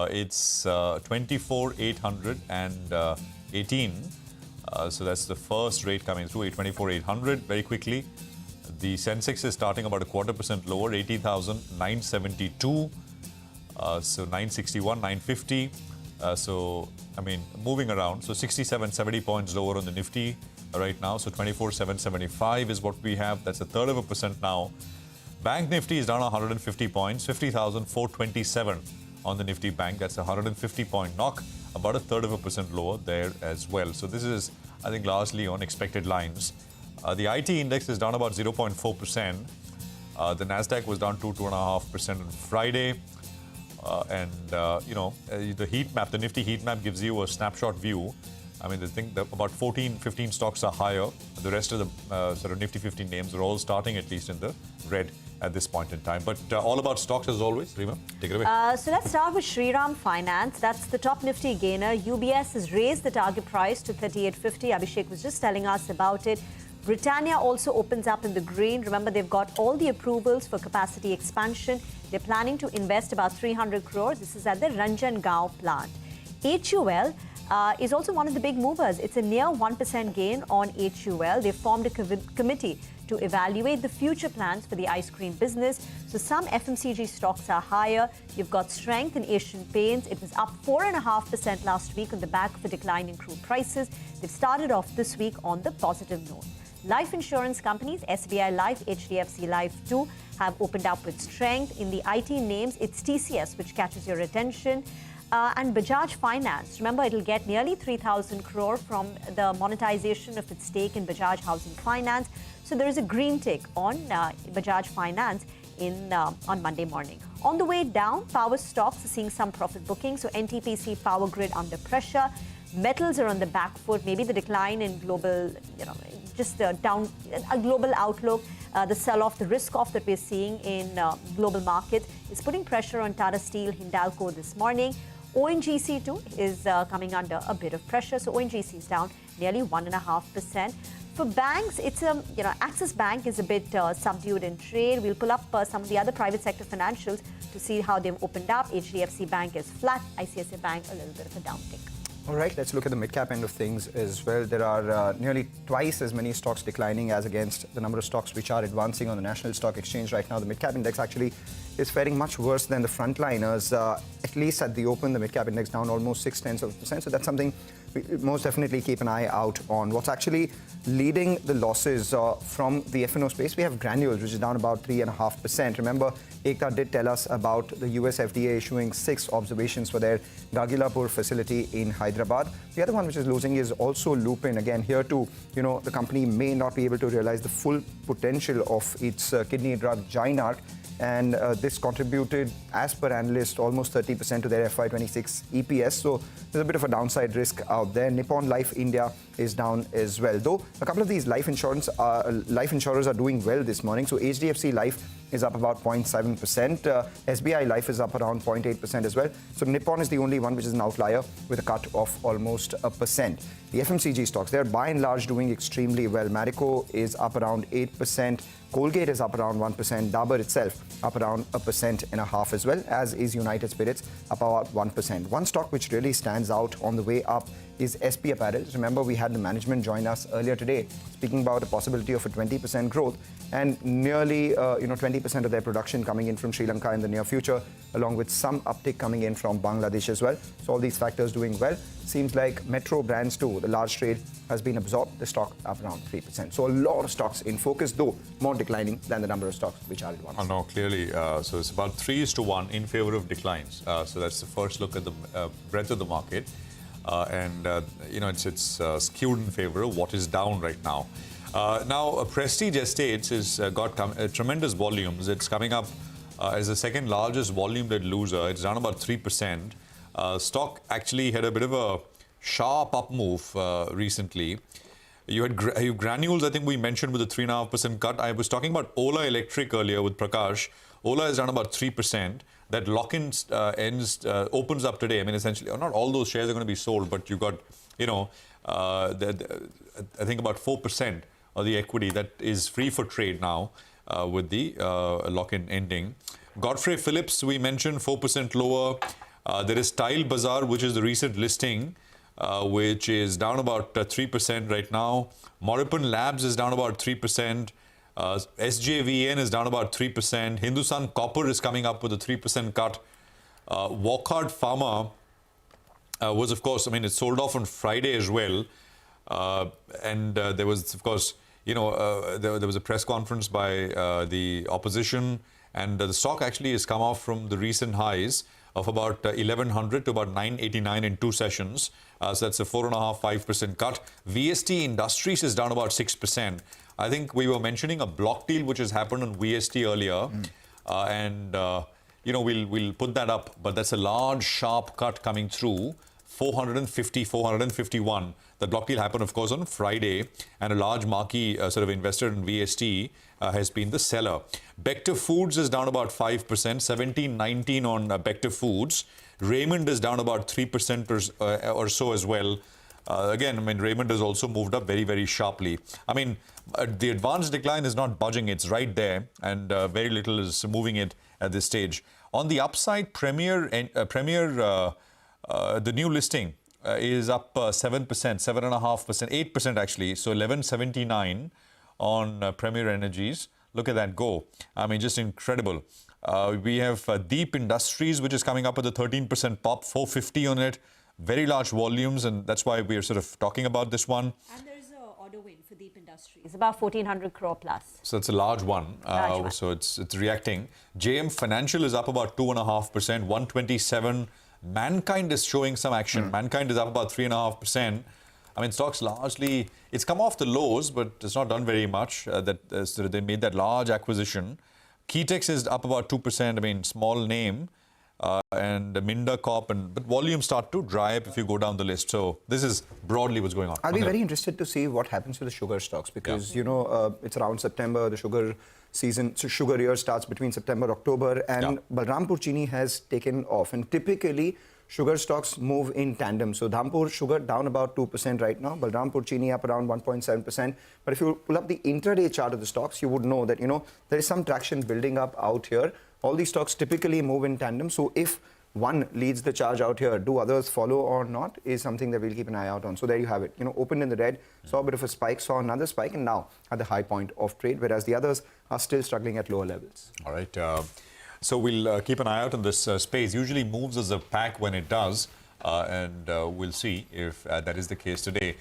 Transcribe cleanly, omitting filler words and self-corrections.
It's 24,818. So that's the first rate coming through, 24,800 very quickly. The Sensex is starting about 0.25% lower, 80,972. So 961, 950. So, I mean, moving around. So 67, 70 points lower on the Nifty right now. So 24,775 is what we have. That's 1/3% now. Bank Nifty is down 150 points, 50,427 on the Nifty Bank. That's 150-point knock, about 1/3% lower there as well. So this is, I think, largely on expected lines. The IT index is down about 0.4%. The Nasdaq was down 2.5% on Friday. The heat map, the Nifty heat map gives you a snapshot view. I mean, I think that about 14, 15 stocks are higher. The rest of the sort of Nifty 15 names are all starting at least in the red at this point in time. But all about stocks as always. Rima, take it away. So let's start with Shriram Finance. That's the top Nifty gainer. UBS has raised the target price to 38.50. Abhishek was just telling us about it. Britannia also opens up in the green. Remember, they've got all the approvals for capacity expansion. They're planning to invest about 300 crores. This is at the Ranjangaon plant. HUL is also one of the big movers. It's a near 1% gain on HUL. They've formed a committee to evaluate the future plans for the ice cream business. So some FMCG stocks are higher. You've got strength in Asian Paints. It was up 4.5% last week on the back of a decline in crude prices. They've started off this week on the positive note. Life insurance companies, SBI Life, HDFC Life too, have opened up with strength. In the IT names, it's TCS, which catches your attention. And Bajaj Finance, remember, it'll get nearly 3,000 crore from the monetization of its stake in Bajaj Housing Finance. So there is a green tick on Bajaj Finance on Monday morning. On the way down, power stocks are seeing some profit booking. So NTPC, Power Grid under pressure. Metals are on the back foot. Maybe the decline in global, just a global outlook, the sell-off, the risk-off that we're seeing in global markets is putting pressure on Tata Steel, Hindalco this morning. ONGC too is coming under a bit of pressure. So ONGC is down nearly 1.5%. For banks, it's Axis Bank is a bit subdued in trade. We'll pull up some of the other private sector financials to see how they've opened up. HDFC Bank is flat. ICICI Bank a little bit of a downtick. All right, let's look at the mid-cap end of things as well. There are nearly twice as many stocks declining as against the number of stocks which are advancing on the National Stock Exchange right now. The mid-cap index actually is faring much worse than the frontliners. At least at the open, the mid-cap index down almost 0.6%. So that's something we most definitely keep an eye out on. What's actually leading the losses from the F&O space, we have Granules, which is down about 3.5%. Remember, Ekta did tell us about the US FDA issuing 6 observations for their Gagillapur facility in Hyderabad. The other one which is losing is also Lupin. Again, here too, the company may not be able to realize the full potential of its kidney drug, Jynarque. And this contributed, as per analysts, almost 30% to their FY26 EPS. So there's a bit of a downside risk out there. Nippon Life India is down as well. Though a couple of these life insurers are doing well this morning. So HDFC Life is up about 0.7%. SBI Life is up around 0.8% as well. So Nippon is the only one which is an outlier with a cut of almost 1%. The FMCG stocks, they're by and large doing extremely well. Marico is up around 8%. Colgate is up around 1%. Dabur itself up around 1.5% as well, as is United Spirits up about 1%. One stock which really stands out on the way up is SP Apparel. Remember, we had the management join us earlier today speaking about a possibility of a 20% growth and nearly 20% of their production coming in from Sri Lanka in the near future, along with some uptick coming in from Bangladesh as well. So all these factors doing well. Seems like Metro Brands too, the large trade, has been absorbed. The stock up around 3%. So a lot of stocks in focus, though more declining than the number of stocks which are advanced. Oh, no, clearly. So it's about 3:1 in favor of declines. So that's the first look at the breadth of the market. It's skewed in favor of what is down right now. Prestige Estates has got tremendous volumes. It's coming up as the second largest volume-led loser. It's down about 3%. Stock actually had a bit of a sharp up move recently. You had Granules, I think we mentioned, with a 3.5% cut. I was talking about Ola Electric earlier with Prakash. Ola is down about 3%. That lock-in opens up today. I mean, essentially, not all those shares are going to be sold, but you've got, I think about 4% of the equity that is free for trade now with the lock-in ending. Godfrey Phillips, we mentioned, 4% lower. There is Tile Bazaar, which is the recent listing, which is down about 3% right now. Moripun Labs is down about 3%. SJVN is down about 3%. Hindustan Copper is coming up with a 3% cut. Wockhardt Pharma was, of course, I mean, it sold off on Friday as well. There was, of course, there was a press conference by the opposition, and the stock actually has come off from the recent highs of about 1100 to about 989 in 2 sessions. So that's a 4.5-5% cut. VST Industries is down about 6%. I think we were mentioning a block deal which has happened on VST earlier, we'll put that up, but that's a large, sharp cut coming through. 450, 451. The block deal happened, of course, on Friday, and a large marquee sort of investor in VST has been the seller. Bector Foods is down about 5%, 1719 on Bector Foods. Raymond is down about 3% or so as well. Again, I mean, Raymond has also moved up very, very sharply. I mean, the advanced decline is not budging. It's right there, and very little is moving it at this stage. On the upside, Premier, the new listing is up 7%, 7.5%, 8% actually. So 1179 on Premier Energies. Look at that go. I mean, just incredible. We have Deep Industries, which is coming up with a 13% pop, 450 on it. Very large volumes, and that's why we're sort of talking about this one. And there's an order win for Deep Industries. It's about 1,400 crore plus. So it's a large one. So it's reacting. JM Financial is up about 2.5%, 127. Mankind is showing some action. Mankind is up about 3.5%. I mean, stocks largely, it's come off the lows, but it's not done very much. They made that large acquisition. Keytex is up about 2%. I mean, small name. And Minda Corp, but volumes start to dry up if you go down the list. So this is broadly what's going on. I'll be very interested to see what happens to the sugar stocks because, it's around September, the sugar season, so sugar year starts between September, October, and Balrampur Chini has taken off. And typically, sugar stocks move in tandem. So Dhampur Sugar down about 2% right now, Balrampur Chini up around 1.7%. But if you pull up the intraday chart of the stocks, you would know that, there is some traction building up out here. All these stocks typically move in tandem. So if one leads the charge out here, do others follow or not is something that we'll keep an eye out on. So there you have it. Opened in the red, saw a bit of a spike, saw another spike, and now at the high point of trade, whereas the others are still struggling at lower levels. All right. So we'll keep an eye out on this space. Usually moves as a pack when it does, and we'll see if that is the case today.